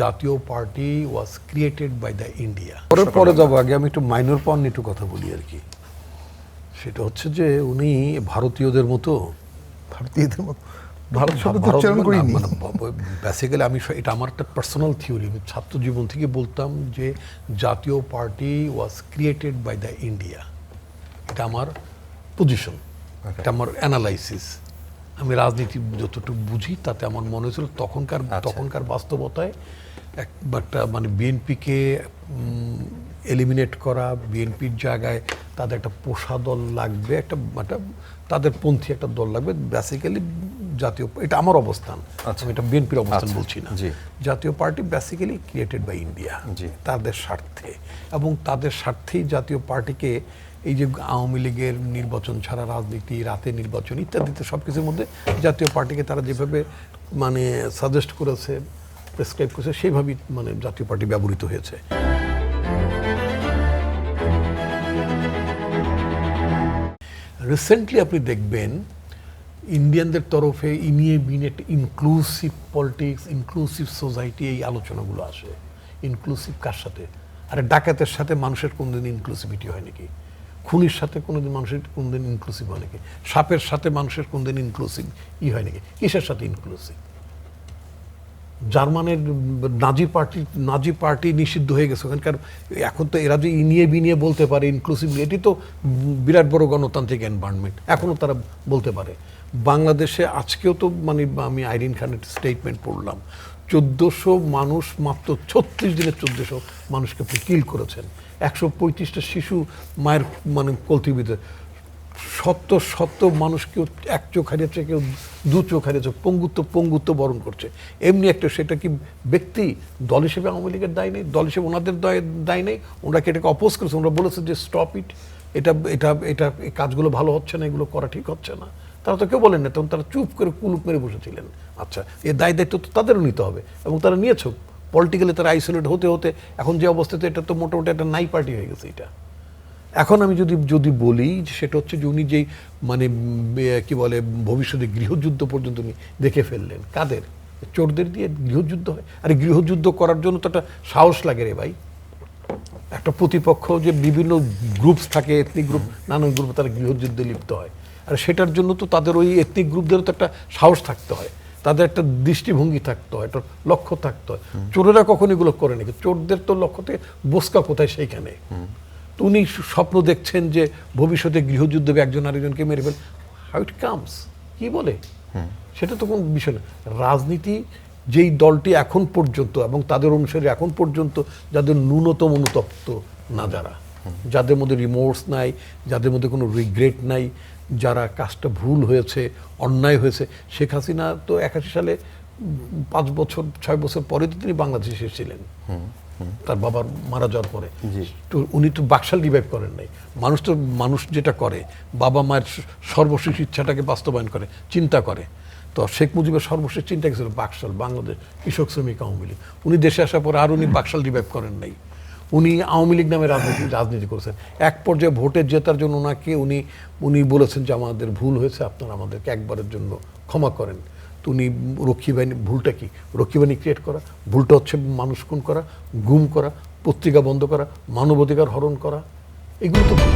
জাতীয় Party was created by the India. পরে যাবো, আগে আমি একটু মাইনর পয়েন্ট একটু কথা বলি আর কি। সেটা হচ্ছে যে উনি ভারতীয়দের মতো ভারত শব্দ উচ্চারণ করিনি। বেসিক্যালি আমি এটা আমার একটা পার্সোনাল থিওরি। আমি ছাত্র জীবন থেকে বলতাম যে Jatiya Party was created by the India. এটা আমার পজিশন, এটা আমার অ্যানালাইসিস। আমি রাজনীতি যতটুকু বুঝি তাতে আমার মনে হয়েছিল তখনকার বাস্তবতায় একটা মানে বিএনপিকে এলিমিনেট করা, বিএনপির জায়গায় তাদের একটা পোষা দল লাগবে, একটা তাদের পন্থী একটা দল লাগবে। বেসিক্যালি জাতীয়, এটা আমার অবস্থান, আমি এটা বিএনপির অবস্থান বলছি না। Jatiya Party basically created by India তাদের স্বার্থে, এবং তাদের স্বার্থেই জাতীয় পার্টিকে এই যে আওয়ামী লীগের নির্বাচন ছাড়া রাজনীতি, রাতে নির্বাচন ইত্যাদিতে সব কিছুর মধ্যে জাতীয় পার্টিকে তারা যেভাবে মানে সাজেস্ট করেছে, প্রেসক্রাইব করেছে, সেইভাবেই মানে জাতীয় পার্টি ব্যবহৃত হয়েছে। রিসেন্টলি আপনি দেখবেন ইন্ডিয়ানদের তরফে ইনক্লুসিভ পলিটিক্স, ইনক্লুসিভ সোসাইটি, এই আলোচনাগুলো আসে। ইনক্লুসিভ কার সাথে? আরে ডাকাতের সাথে মানুষের কোনদিন ইনক্লুসিভিটি হয় নাকি? খুনির সাথে কোনোদিন মানুষের কোনদিন ইনক্লুসিভ হয় নাকি? সাপের সাথে মানুষের কোনদিন ইনক্লুসিভ হয় নাকি? কিসের সাথে ইনক্লুসিভ? জার্মানের নাজি পার্টি নিষিদ্ধ হয়ে গেছে ওখানকার। এখন তো এরা যে বিনিয়ে বলতে পারে ইনক্লুসিভলি, এটি তো বিরাট বড় গণতান্ত্রিক এনভায়রনমেন্ট, এখনও তারা বলতে পারে। বাংলাদেশে আজকেও তো মানে আমি আইরিন খানের স্টেটমেন্ট পড়লাম, 1400 মানুষ মাত্র 36 দিনে 1400 মানুষকে আপনি কিল করেছেন। 135টা শিশু মায়ের মানে কলতির ভিতরে, শত মানুষ, কেউ এক চোখ হারিয়েছে, কেউ দু চোখ হারিয়েছে, পঙ্গুত্ব বরণ করছে। এমনি একটা, সেটা কি ব্যক্তি দল হিসেবে আওয়ামী লীগের দায় নেই? দল হিসেবে ওনাদের দায় নেই? ওনারা কি এটাকে অপোজ করেছে? ওনারা বলেছে যে স্টপ ইট, এটা এই কাজগুলো ভালো হচ্ছে না, এগুলো করা ঠিক হচ্ছে না। তারা তো কেউ বলেন না, তখন তারা চুপ করে কুলুপ মেরে বসেছিলেন। আচ্ছা, এই দায়িত্ব তো তাদেরও নিতে হবে, এবং তারা নিয়েছে। পলিটিক্যালি তারা আইসোলেট হতে এখন যে অবস্থাতে, এটা তো মোটামুটি একটা নাই পার্টি হয়ে গেছে এটা। এখন আমি যদি বলি সেটা হচ্ছে যে উনি যেই মানে কি বলে ভবিষ্যতে গৃহযুদ্ধ পর্যন্ত উনি দেখে ফেললেন। কাদের? চোরদের দিয়ে গৃহযুদ্ধ হয়? আরে গৃহযুদ্ধ করার জন্য তো একটা সাহস লাগে রে ভাই। একটা প্রতিপক্ষ যে বিভিন্ন গ্রুপস থাকে, এথনিক গ্রুপ, নানান গ্রুপ, তারা গৃহযুদ্ধে লিপ্ত হয়। আর সেটার জন্য তো তাদের ওই এথনিক গ্রুপদেরও তো একটা সাহস থাকতে হয়, তাদের একটা দৃষ্টিভঙ্গি থাকতে হয়, একটা লক্ষ্য থাকতে হয়। চোরেরা কখন এগুলো করে নাকি? চোরদের তো লক্ষ্য থেকে বোসকা কোথায় সেইখানে। উনি স্বপ্ন দেখছেন যে ভবিষ্যতে গৃহযুদ্ধে একজন আরেকজনকে মেরে ফেল। হাউ ইট কামস, কি বলে? সেটা তো কোনো বিষয় না। রাজনীতি, যেই দলটি এখন পর্যন্ত এবং তাদের অনুসারী এখন পর্যন্ত যাদের ন্যূনতম অনুতপ্ত না, যাদের মধ্যে রিমোর্স নাই, যাদের মধ্যে কোনো রিগ্রেট নাই, যারা কাজটা ভুল হয়েছে, অন্যায় হয়েছে। শেখ হাসিনা তো 81 সালে 6 বছর পরে তো তিনি বাংলাদেশে এসেছিলেন, তার বাবার মারা যাওয়ার পরে। তো উনি তো বাকশাল রিভাইভ করেন নাই। মানুষ যেটা করে, বাবা মায়ের সর্বশেষ ইচ্ছাটাকে বাস্তবায়ন করে, চিন্তা করে। তো শেখ মুজিবের সর্বশেষ চিন্তা ছিল বাকশাল, বাংলাদেশ কৃষক শ্রমিক আওয়ামী লীগ। উনি দেশে আসার পরে আর উনি বাকশাল রিভাইভ করেন নাই। উনি আওয়ামী লীগ নামে রাজনীতি করেছেন। এক পর্যায়ে ভোটে জেতার জন্য ওনাকে উনি বলেছেন যে আমাদের ভুল হয়েছে, আপনারা আমাদেরকে একবারের জন্য ক্ষমা করেন। তো উনি রক্ষী বাহিনী, ভুলটা কি? রক্ষী বাহিনী ক্রিয়েট করা। ভুলটা হচ্ছে মানুষ খুন করা, গুম করা, পত্রিকা বন্ধ করা, মানবাধিকার হরণ করা, এগুলো তো ভুল।